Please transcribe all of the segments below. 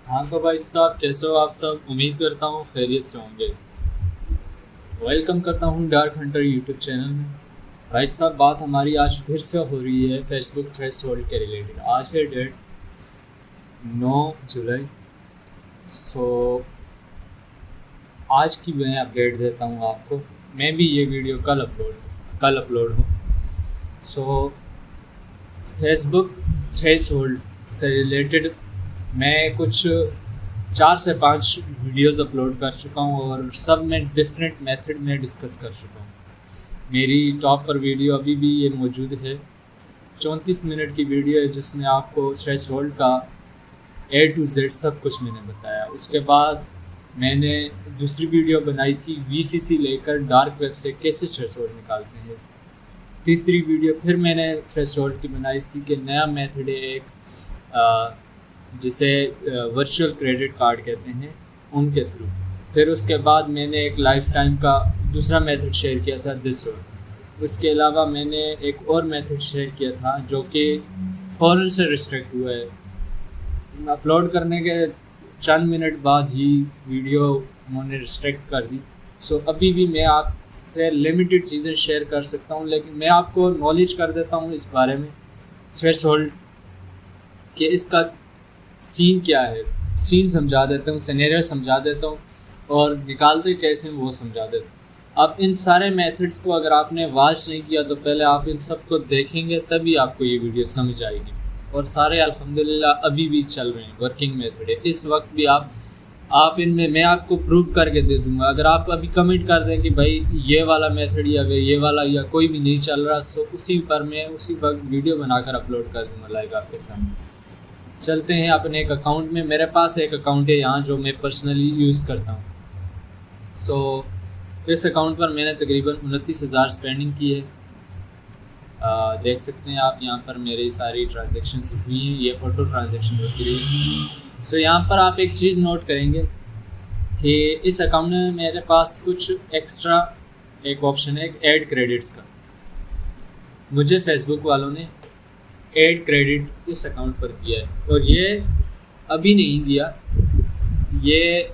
हाँ तो भाई साहब, कैसे हो आप सब? उम्मीद करता हूँ खैरियत से होंगे। वेलकम करता हूँ डार्क हंटर यूट्यूब चैनल में। भाई साहब, बात हमारी आज फिर से हो रही है फेसबुक थ्रेशोल्ड के रिलेटेड। आज है डेट 9 जुलाई। सो आज की मैं अपडेट देता हूँ आपको। मैं भी ये वीडियो कल अपलोड हूँ। सो फेसबुक थ्रेशोल्ड से रिलेटेड मैं कुछ 4 से 5 वीडियोस अपलोड कर चुका हूँ और सब में डिफरेंट मेथड में डिस्कस कर चुका हूँ। मेरी टॉप पर वीडियो अभी भी ये मौजूद है। 34 मिनट की वीडियो है जिसमें आपको थ्रेशोल्ड का A to Z सब कुछ मैंने बताया। उसके बाद मैंने दूसरी वीडियो बनाई थी VCC लेकर डार्क वेब से कैसे थ्रेशोल्ड निकालते हैं। तीसरी वीडियो फिर मैंने थ्रेशोल्ड की बनाई थी कि नया मेथड है एक जिसे वर्चुअल क्रेडिट कार्ड कहते हैं, उनके थ्रू। फिर उसके बाद मैंने एक लाइफ टाइम का दूसरा मेथड शेयर किया था, दिस रोड। उसके अलावा मैंने एक और मेथड शेयर किया था जो कि फ़ौरन से रिस्ट्रिक्ट हुआ है। अपलोड करने के चंद मिनट बाद ही वीडियो उन्होंने रिस्ट्रिक्ट कर दी। सो अभी भी मैं आपसे लिमिटेड चीज़ें शेयर कर सकता हूँ, लेकिन मैं आपको नॉलेज कर देता हूँ इस बारे में थ्रेशोल्ड कि इसका सीन क्या है। सीन समझा देता हूँ, सिनेरियो समझा देता हूँ और निकालते कैसे हैं वो समझा देता हूँ। अब इन सारे मेथड्स को अगर आपने वॉच नहीं किया तो पहले आप इन सब को देखेंगे तभी आपको ये वीडियो समझ आएगी। और सारे अल्हम्दुलिल्लाह अभी भी चल रहे हैं, वर्किंग मेथड है। इस वक्त भी आप इनमें मैं आपको प्रूव करके दे दूँगा। अगर आप अभी कमेंट कर दें कि भाई ये वाला मेथड या ये वाला या कोई भी नहीं चल रहा, तो उसी पर मैं उसी वक्त वीडियो बनाकर अपलोड कर दूँगा लाइव आपके सामने। चलते हैं अपने एक अकाउंट में। मेरे पास एक अकाउंट है यहाँ जो मैं पर्सनली यूज़ करता हूँ। सो इस अकाउंट पर मैंने तकरीबन 29,000 स्पेंडिंग की है। देख सकते हैं आप यहाँ पर मेरी सारी ट्रांजेक्शन्स हुई हैं। ये ऑटो ट्रांजेक्शन होती रही। सो यहाँ पर आप एक चीज़ नोट करेंगे कि इस अकाउंट में मेरे पास कुछ एक्स्ट्रा एक ऑप्शन है ऐड क्रेडिट्स का। मुझे फेसबुक वालों ने ऐड क्रेडिट इस अकाउंट पर दिया है और ये अभी नहीं दिया। ये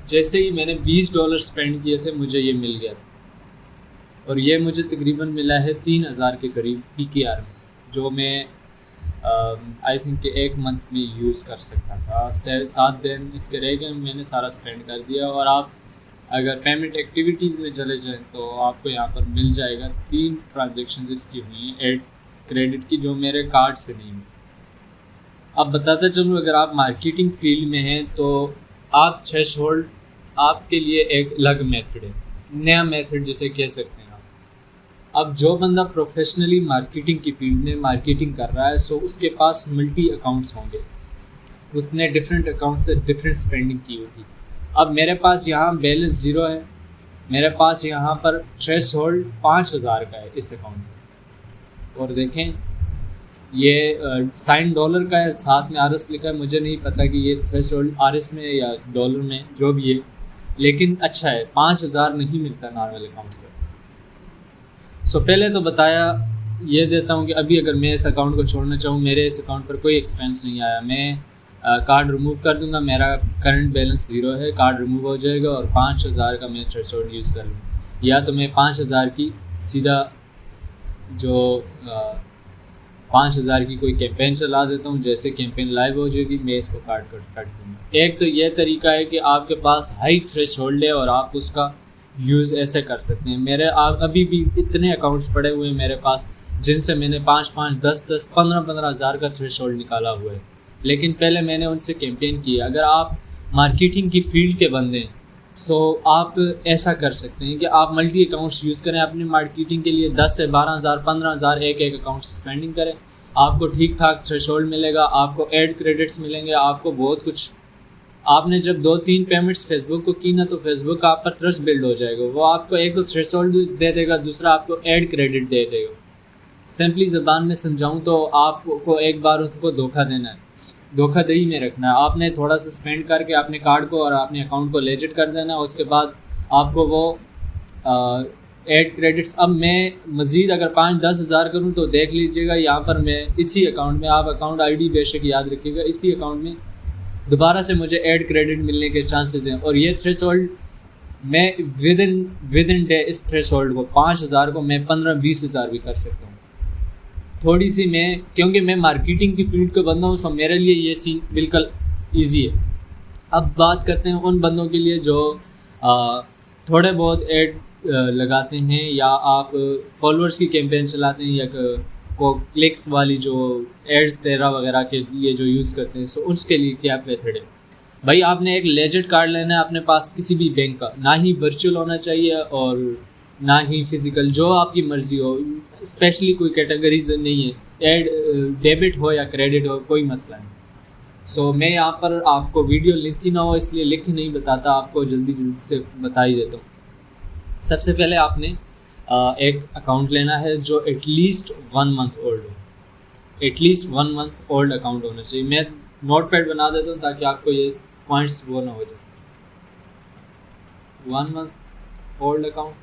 जैसे ही मैंने $20 स्पेंड किए थे मुझे ये मिल गया था और ये मुझे तकरीबन मिला है 3,000 के करीब PKR में, जो मैं आई थिंक कि 1 मंथ में यूज़ कर सकता था। 7 दिन इसके रह गए, मैंने सारा स्पेंड कर दिया। और आप अगर पेमेंट एक्टिविटीज़ में चले जाएँ तो आपको यहाँ पर मिल जाएगा 3 ट्रांजेक्शन इसकी हुई हैं ऐड क्रेडिट की, जो मेरे कार्ड से नहीं हुई। अब बताता चलूँ, अगर आप मार्केटिंग फील्ड में हैं तो आप थ्रेशोल्ड आपके लिए एक अलग मेथड है, नया मेथड जिसे कह सकते हैं आप। अब जो बंदा प्रोफेशनली मार्केटिंग की फील्ड में मार्केटिंग कर रहा है, सो उसके पास मल्टी अकाउंट्स होंगे, उसने डिफरेंट अकाउंट से डिफरेंट स्पेंडिंग की होगी। अब मेरे पास यहाँ बैलेंस 0 है। मेरे पास यहाँ पर थ्रेशोल्ड 5,000 का है इस अकाउंट में। और देखें, ये साइन डॉलर का है, साथ में RS लिखा है। मुझे नहीं पता कि ये थ्रेशोल्ड RS में या डॉलर में, जो भी है, लेकिन अच्छा है। 5,000 नहीं मिलता नॉर्मल अकाउंट्स पर। सो पहले तो बताया ये देता हूँ कि अभी अगर मैं इस अकाउंट को छोड़ना चाहूँ, मेरे इस अकाउंट पर कोई एक्सपेंस नहीं आया, मैं कार्ड रिमूव कर दूँगा। मेरा करंट बैलेंस 0 है, कार्ड रिमूव हो जाएगा और 5,000 का मैं थ्रेशोल्ड यूज़ कर लूँगा। या तो मैं 5,000 की सीधा जो 5,000 की कोई कैंपेन चला देता हूँ। जैसे कैंपेन लाइव हो जाएगी मैं इसको काट दूँगा। एक तो ये तरीका है कि आपके पास हाई थ्रेशोल्ड है और आप उसका यूज़ ऐसे कर सकते हैं। मेरे अभी भी इतने अकाउंट्स पड़े हुए हैं मेरे पास जिनसे मैंने 5-5, 10-10, 15-15 हज़ार का थ्रेशोल्ड निकाला हुआ है, लेकिन पहले मैंने उनसे कैंपेन किया। अगर आप मार्केटिंग की फील्ड के बंदे हैं सो आप ऐसा कर सकते हैं कि आप मल्टी अकाउंट्स यूज़ करें अपनी मार्केटिंग के लिए। 10 से 12,000, 15,000 एक अकाउंट से स्पेंडिंग करें, आपको ठीक ठाक थ्रेशोल्ड मिलेगा, आपको ऐड क्रेडिट्स मिलेंगे, आपको बहुत कुछ। आपने जब 2-3 पेमेंट्स फेसबुक को की ना, तो फेसबुक आप पर ट्रस्ट बिल्ड हो जाएगा। वो आपको एक तो थ्रेशोल्ड दे देगा, दूसरा आपको ऐड क्रेडिट दे देगा। सिंपली ज़बान में समझाऊँ तो आपको एक बार उसको धोखा देना है, धोखाधड़ी में रखना है। आपने थोड़ा सा स्पेंड करके अपने कार्ड को और अपने अकाउंट को लेजिट कर देना है। उसके बाद आपको वो ऐड क्रेडिट्स। अब मैं मज़ीद अगर 5-10 हज़ार करूँ तो देख लीजिएगा यहाँ पर मैं इसी अकाउंट में, आप अकाउंट ID बेशक याद रखिएगा, इसी अकाउंट में दोबारा से मुझे ऐड क्रेडिट मिलने के चांसेस हैं। और ये थ्रेशोल्ड मैं विद इन डे इस थ्रेशोल्ड को 5,000 को मैं 15-20 हज़ार भी कर सकता हूँ। थोड़ी सी मैं, क्योंकि मैं मार्केटिंग की फील्ड का बंदा हूँ, सो मेरे लिए ये सीन बिल्कुल ईजी है। अब बात करते हैं उन बंदों के लिए जो थोड़े बहुत ऐड लगाते हैं, या आप फॉलोअर्स की कैंपेन चलाते हैं, या को क्लिक्स वाली जो एड्स तेरा वगैरह के लिए जो यूज़ करते हैं। सो उसके लिए क्या मेथड है भाई? आपने एक लेजिट कार्ड लेना है अपने पास किसी भी बैंक का, ना ही वर्चुअल होना चाहिए और ना ही फिज़िकल, जो आपकी मर्ज़ी हो, स्पेशली कोई कैटेगरीज नहीं है, एड डेबिट हो या क्रेडिट हो, कोई मसला नहीं। सो मैं यहाँ पर आपको वीडियो लेंथी ना हो इसलिए लिख के नहीं बताता, आपको जल्दी से बता ही देता हूँ। सबसे पहले आपने एक अकाउंट लेना है जो एटलीस्ट 1 मंथ ओल्ड हो, एटलीस्ट 1 मंथ ओल्ड अकाउंट होना चाहिए। मैं नोट पैड बना देता हूँ ताकि आपको ये पॉइंट्स वो ना हो जाए। 1 मंथ ओल्ड अकाउंट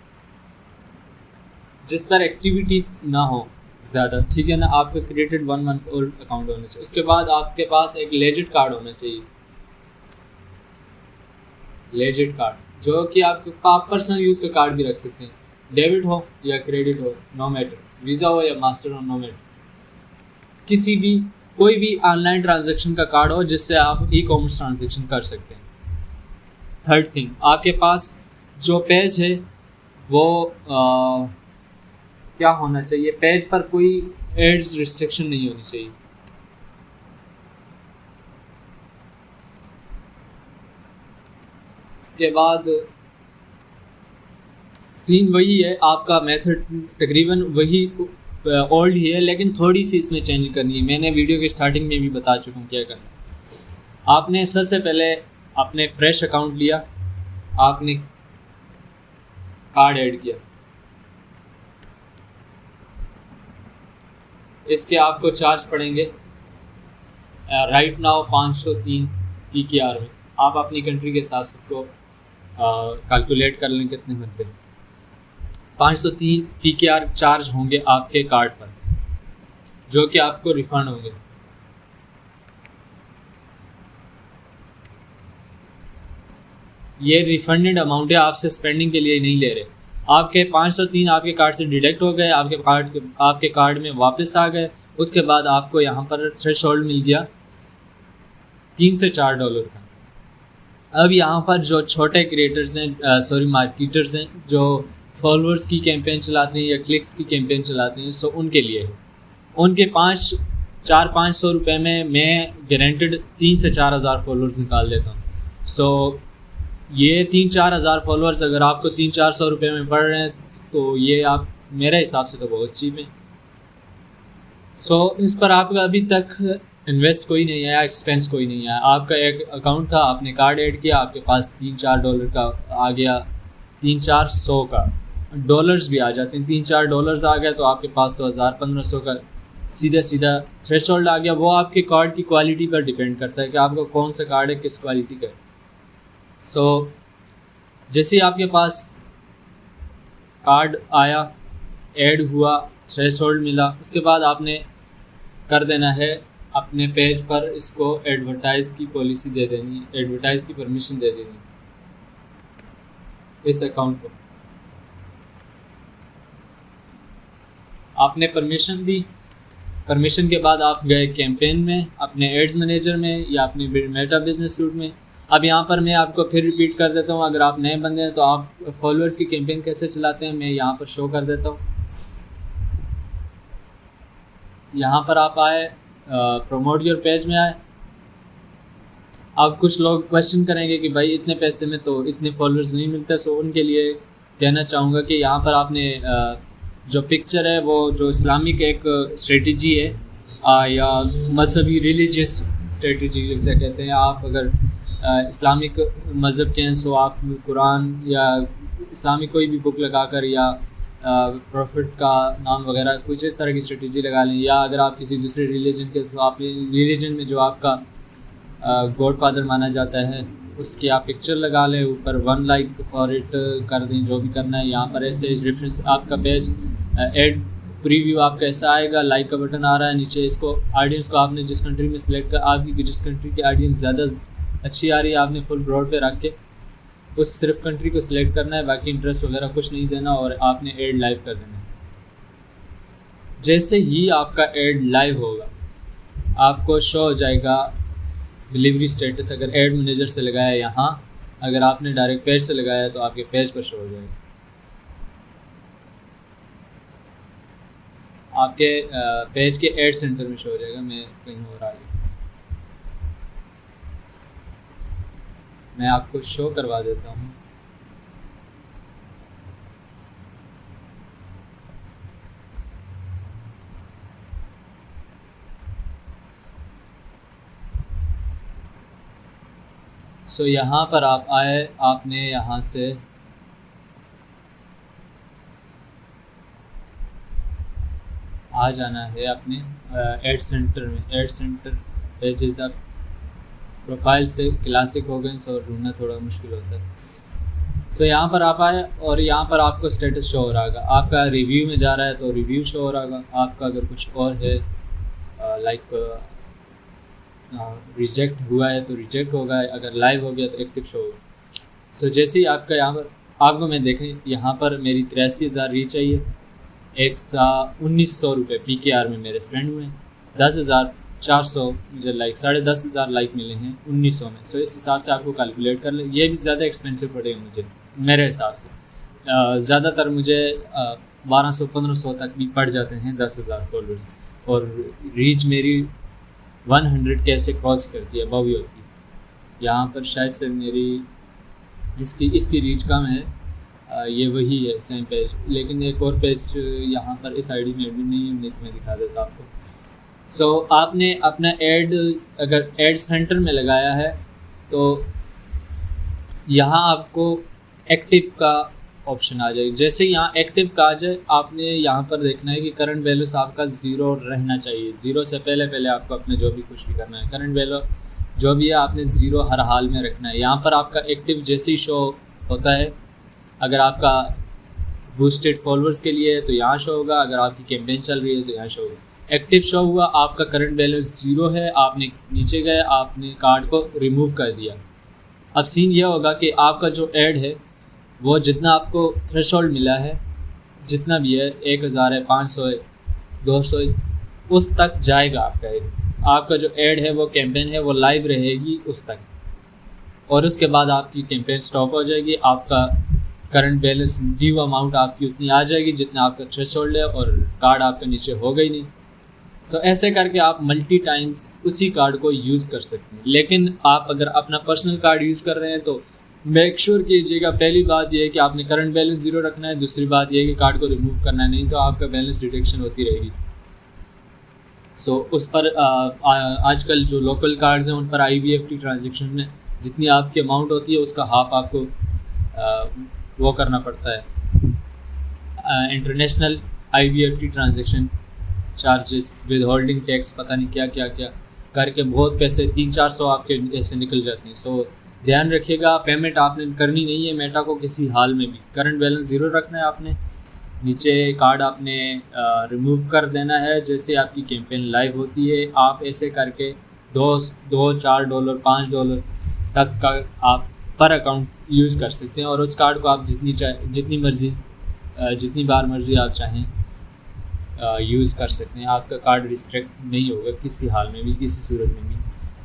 जिस पर एक्टिविटीज़ ना हो ज़्यादा, ठीक है ना, आपका क्रिएटेड 1 मंथ ओल्ड अकाउंट होना चाहिए। उसके बाद आपके पास एक लेजिट कार्ड होना चाहिए, लेजिट कार्ड जो कि आप पर्सनल यूज़ का कार्ड भी रख सकते हैं, डेबिट हो या क्रेडिट हो, नो मैटर, वीज़ा हो या मास्टर हो, नो मैटर, किसी भी कोई भी ऑनलाइन ट्रांजैक्शन का कार्ड हो जिससे आप ई कॉमर्स ट्रांजैक्शन कर सकते हैं। थर्ड थिंग, आपके पास जो पेज है वो क्या होना चाहिए, पेज पर कोई एड्स रिस्ट्रिक्शन नहीं होनी चाहिए। इसके बाद सीन वही है, आपका मेथड तकरीबन वही ओल्ड ही है, लेकिन थोड़ी सी इसमें चेंज करनी है। मैंने वीडियो के स्टार्टिंग में भी बता चुका हूँ क्या करना है। आपने सबसे पहले अपने फ्रेश अकाउंट लिया, आपने कार्ड ऐड किया, इसके आपको चार्ज पड़ेंगे राइट नाउ 503 PKR में। आप अपनी कंट्री के हिसाब से इसको कैलकुलेट कर लें कितने बनते हैं। 503 PKR चार्ज होंगे आपके कार्ड पर, जो कि आपको रिफंड होंगे। ये रिफंडेड अमाउंट है, आपसे स्पेंडिंग के लिए नहीं ले रहे। आपके 503 आपके कार्ड से डिडक्ट हो गए, आपके कार्ड में वापस आ गए। उसके बाद आपको यहाँ पर थ्रेशोल्ड मिल गया $3 से $4 का। अब यहाँ पर जो छोटे क्रिएटर्स हैं, मार्केटर्स हैं, जो फॉलोअर्स की कैंपेन चलाते हैं या क्लिक्स की कैंपेन चलाते हैं, सो उनके लिए है। उनके 400-500 रुपये में मैं गारंटेड 3 से 4 हज़ार फॉलोअर्स निकाल लेता हूँ। सो ये 3-4 हज़ार फॉलोअर्स अगर आपको 300-400 रुपये में पड़ रहे हैं तो ये आप मेरे हिसाब से तो बहुत चीप है। सो इस पर आपका अभी तक इन्वेस्ट कोई नहीं आया, एक्सपेंस कोई नहीं आया। आपका एक अकाउंट था, आपने कार्ड ऐड किया, आपके पास $3-4 का आ गया, 300-400 का डॉलर्स भी आ जाते हैं। $3-4 आ गया तो आपके पास तो 1000-1500 का सीधा थ्रेशोल्ड आ गया। वो आपके कार्ड की क्वालिटी पर डिपेंड करता है कि आपका कौन सा कार्ड है, किस क्वालिटी का है। सो जैसे आपके पास कार्ड आया, ऐड हुआ, थ्रेशोल्ड मिला, उसके बाद आपने कर देना है अपने पेज पर इसको एडवर्टाइज़ की पॉलिसी दे देनी है, एडवर्टाइज़ की परमिशन दे देनी है इस अकाउंट को। आपने परमिशन दी, परमिशन के बाद आप गए कैंपेन में, अपने एड्स मैनेजर में या अपने मेटा बिजनेस सूट में। अब यहाँ पर मैं आपको फिर रिपीट कर देता हूँ, अगर आप नए बंदे हैं तो आप फॉलोअर्स की कैंपेन कैसे चलाते हैं मैं यहाँ पर शो कर देता हूँ। यहाँ पर आप आए, प्रमोट योर पेज में आए। अब कुछ लोग क्वेश्चन करेंगे कि भाई इतने पैसे में तो इतने फॉलोअर्स नहीं मिलते। सो उनके लिए कहना चाहूँगा कि यहाँ पर आपने जो पिक्चर है वो जो इस्लामिक एक स्ट्रेटजी है या मजहबी रिलीजियस स्ट्रेटजी जैसे कहते हैं। आप अगर इस्लामिक मज़हब के हैं सो आप कुरान या इस्लामिक कोई भी बुक लगाकर या प्रॉफिट का नाम वगैरह कुछ इस तरह की स्ट्रेटजी लगा लें। या अगर आप किसी दूसरे रिलीजन के तो आप रिलीजन में जो आपका गॉड फादर माना जाता है उसकी आप पिक्चर लगा लें, ऊपर 1 लाइक फॉर इट कर दें, जो भी करना है। यहाँ पर ऐसे रेफरेंस आपका पेज एड प्रीव्यू आपका ऐसा आएगा, लाइक का बटन आ रहा है नीचे। इसको ऑडियंस को आपने जिस कंट्री में सिलेक्ट कर, आपकी जिस कंट्री के ऑडियंस ज़्यादा अच्छी आ रही है, आपने फुल ब्रॉड पे रख के उस सिर्फ कंट्री को सिलेक्ट करना है, बाकी इंटरेस्ट वगैरह कुछ नहीं देना और आपने ऐड लाइव कर देना है। जैसे ही आपका ऐड लाइव होगा आपको शो हो जाएगा डिलीवरी स्टेटस। अगर ऐड मैनेजर से लगाया है यहाँ, अगर आपने डायरेक्ट पेज से लगाया है तो आपके पेज पर शो हो जाएगा। आपके पेज के ऐड सेंटर में शो हो जाएगा। मैं कहीं और आ गया, मैं आपको शो करवा देता हूँ। सो यहाँ पर आप आए, आपने यहाँ से आ जाना है अपने एड सेंटर में। एड सेंटर पेजेस आप प्रोफाइल से क्लासिक हो गए, सो ढूंढना थोड़ा मुश्किल होता है। सो यहाँ पर आप आए और यहाँ पर आपको स्टेटस शो हो रहा है। आपका रिव्यू में जा रहा है तो रिव्यू शो हो रहा है। आपका अगर कुछ और है लाइक रिजेक्ट हुआ है तो रिजेक्ट होगा, अगर लाइव हो गया तो एक्टिव शो होगा। सो जैसे ही आपका यहाँ पर आपको मैं देखें, यहाँ पर मेरी 83,000 रीच आई है, 1900 रुपये PKR में मेरे स्पेंड हुए हैं, 10,400 मुझे लाइक 10,500 लाइक मिले हैं 1900 में। सो इस हिसाब से आपको कैलकुलेट कर लें। ये भी ज़्यादा एक्सपेंसिव पड़ेगा मुझे मेरे हिसाब से। ज़्यादातर मुझे 1200-1500 तक भी पड़ जाते हैं 10,000 फॉलोअर्स, और रीच मेरी 100K से क्रॉस करती है, अबव ही होती है। यहाँ पर शायद से मेरी इसकी रीच कम है, ये वही है सेम पेज, लेकिन एक और पेज यहाँ पर इस आईडी में भी नहीं है, तो मैं दिखा देता आपको। सो आपने अपना ऐड अगर ऐड सेंटर में लगाया है तो यहाँ आपको एक्टिव का ऑप्शन आ जाएगा। जैसे यहाँ एक्टिव का आ जाए, आपने यहाँ पर देखना है कि करंट बैलेंस आपका 0 रहना चाहिए। 0 से पहले आपको अपने जो भी कुछ भी करना है, करंट बैलेंस जो भी है आपने 0 हर हाल में रखना है। यहाँ पर आपका एक्टिव जैसे ही शो होता है, अगर आपका बूस्टेड फॉलोअर्स के लिए है तो यहाँ शो होगा, अगर आपकी कैंपेन चल रही है तो यहाँ शो होगा। एक्टिव शो हुआ, आपका करंट बैलेंस 0 है, आपने नीचे गए, आपने कार्ड को रिमूव कर दिया। अब सीन यह होगा कि आपका जो ऐड है वो जितना आपको थ्रेशोल्ड मिला है, जितना भी है 1000 है, 500 है, 200 है, उस तक जाएगा आपका ऐड। आपका जो ऐड है वो कैंपेन है वो लाइव रहेगी उस तक, और उसके बाद आपकी कैंपेन स्टॉप हो जाएगी। आपका करंट बैलेंस ड्यू अमाउंट आपकी उतनी आ जाएगी जितना आपका थ्रेशोल्ड है, और कार्ड आपका नीचे होगा ही नहीं। सो ऐसे करके आप मल्टी टाइम्स उसी कार्ड को यूज़ कर सकते हैं। लेकिन आप अगर अपना पर्सनल कार्ड यूज़ कर रहे हैं तो मेक श्योर कीजिएगा, पहली बात यह है कि आपने करंट बैलेंस 0 रखना है, दूसरी बात यह है कि कार्ड को रिमूव करना है, नहीं तो आपका बैलेंस डिटेक्शन होती रहेगी। सो उस पर आजकल जो लोकल कार्ड्स हैं उन पर IBFT ट्रांजेक्शन में जितनी आपकी अमाउंट होती है उसका हाफ आपको वो करना पड़ता है। International IBFT transaction charges, with holding tax, पता नहीं क्या क्या क्या करके बहुत पैसे 300-400 आपके ऐसे निकल जाते हैं। सो ध्यान रखिएगा, पेमेंट आपने करनी नहीं है मेटा को किसी हाल में भी। करंट बैलेंस 0 रखना है आपने, नीचे कार्ड आपने रिमूव कर देना है जैसे आपकी कैंपेन लाइव होती है। आप ऐसे करके $2-4 $5 तक का आप पर अकाउंट यूज़ कर सकते हैं, और उस कार्ड को आप जितनी बार मर्ज़ी आप चाहें यूज़ कर सकते हैं। आपका कार्ड रिस्ट्रिक्ट नहीं होगा किसी हाल में भी, किसी सूरत में भी।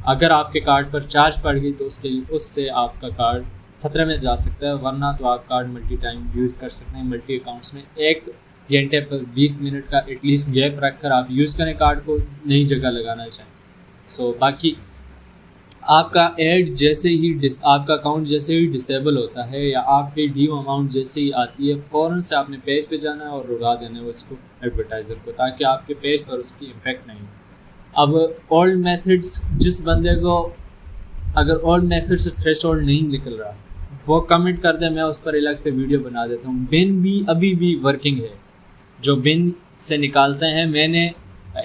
अगर आपके कार्ड पर चार्ज पड़ गई तो उससे आपका कार्ड खतरे में जा सकता है, वरना तो आप कार्ड मल्टी टाइम यूज़ कर सकते हैं। मल्टी अकाउंट्स में 1 घंटे पर 20 मिनट का एटलीस्ट गैप रख कर आप यूज़ करें कार्ड को, नई जगह लगाना चाहें। सो बाकी आपका ऐड जैसे ही आपका अकाउंट जैसे ही डिसेबल होता है या आपकी ड्यू अमाउंट जैसे ही आती है, फ़ौरन से आपने पेज पे जाना है और उड़ा देना है उसको एडवर्टाइज़र को, ताकि आपके पेज पर उसकी इम्पेक्ट नहीं हो। अब ओल्ड मेथड्स, जिस बंदे को अगर ओल्ड मेथड से थ्रेशोल्ड नहीं निकल रहा वो कमेंट कर दे, मैं उस पर अलग से वीडियो बना देता हूँ। बिन भी अभी भी वर्किंग है, जो बिन से निकालते हैं। मैंने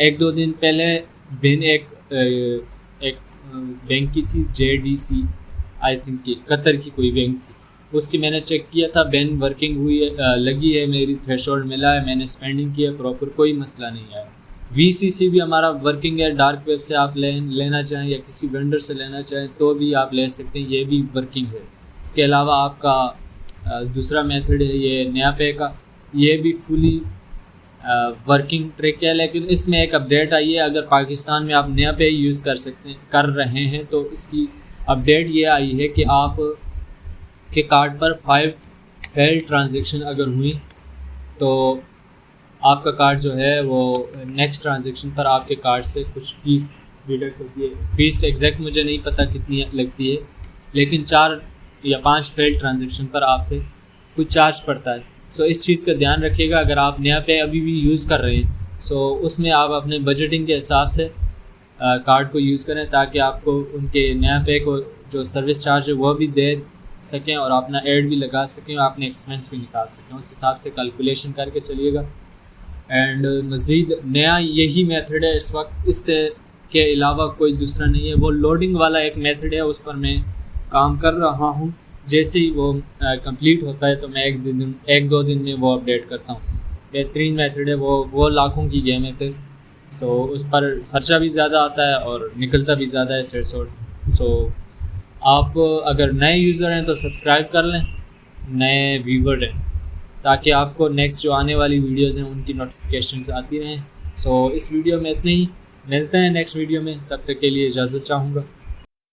1-2 दिन पहले बिन एक बैंक की थी, JDC आई थिंक की, कतर की कोई बैंक थी, उसकी मैंने चेक किया था, बिन वर्किंग हुई है, लगी है, मेरी थ्रेशोल्ड मिला है, मैंने स्पेंडिंग किया प्रॉपर, कोई मसला नहीं आया। VCC भी हमारा वर्किंग है, डार्क वेब से आप लेना चाहें या किसी वेंडर से लेना चाहें तो भी आप ले सकते हैं, ये भी वर्किंग है। इसके अलावा आपका दूसरा मेथड है ये नया पे का, ये भी फुली वर्किंग ट्रिक है, लेकिन इसमें एक अपडेट आई है। अगर पाकिस्तान में आप नया पे यूज़ कर रहे हैं तो इसकी अपडेट ये आई है कि आप के कार्ड पर 5 फेल्ड ट्रांजेक्शन अगर हुई तो आपका कार्ड जो है वो नेक्स्ट ट्रांजेक्शन पर आपके कार्ड से कुछ फ़ीस डिडक्ट होती है। फ़ीस एग्जैक्ट मुझे नहीं पता कितनी लगती है, लेकिन 4 या 5 फेल्ड ट्रांजेक्शन पर आपसे कुछ चार्ज पड़ता है। सो इस चीज़ का ध्यान रखिएगा। अगर आप नया पे अभी भी यूज़ कर रहे हैं सो उसमें आप अपने बजटिंग के हिसाब से कार्ड को यूज़ करें, ताकि आपको उनके नया पे को जो सर्विस चार्ज है वो भी दे सकें और अपना ऐड भी लगा सकें और अपने एक्सपेंस भी निकाल सकें। उस हिसाब से कैलकुलेशन करके चलिएगा। एंड मज़ीद नया यही मेथड है इस वक्त, इसके अलावा कोई दूसरा नहीं है। वो लोडिंग वाला एक मेथड है, उस पर मैं काम कर रहा हूँ। जैसे ही वो कंप्लीट होता है तो मैं एक दो दिन में वो अपडेट करता हूँ। बेहतरीन मेथड है वो लाखों की गेम है फिर। सो उस पर ख़र्चा भी ज़्यादा आता है और निकलता भी ज़्यादा है थ्रेशोल्ड। सो आप अगर नए यूज़र हैं तो सब्सक्राइब कर लें, नए व्यूवर हैं, ताकि आपको नेक्स्ट जो आने वाली वीडियोज़ हैं उनकी नोटिफिकेशंस आती रहें। सो इस वीडियो में इतना ही, मिलते हैं नेक्स्ट वीडियो में, तब तक के लिए इजाज़त चाहूँगा।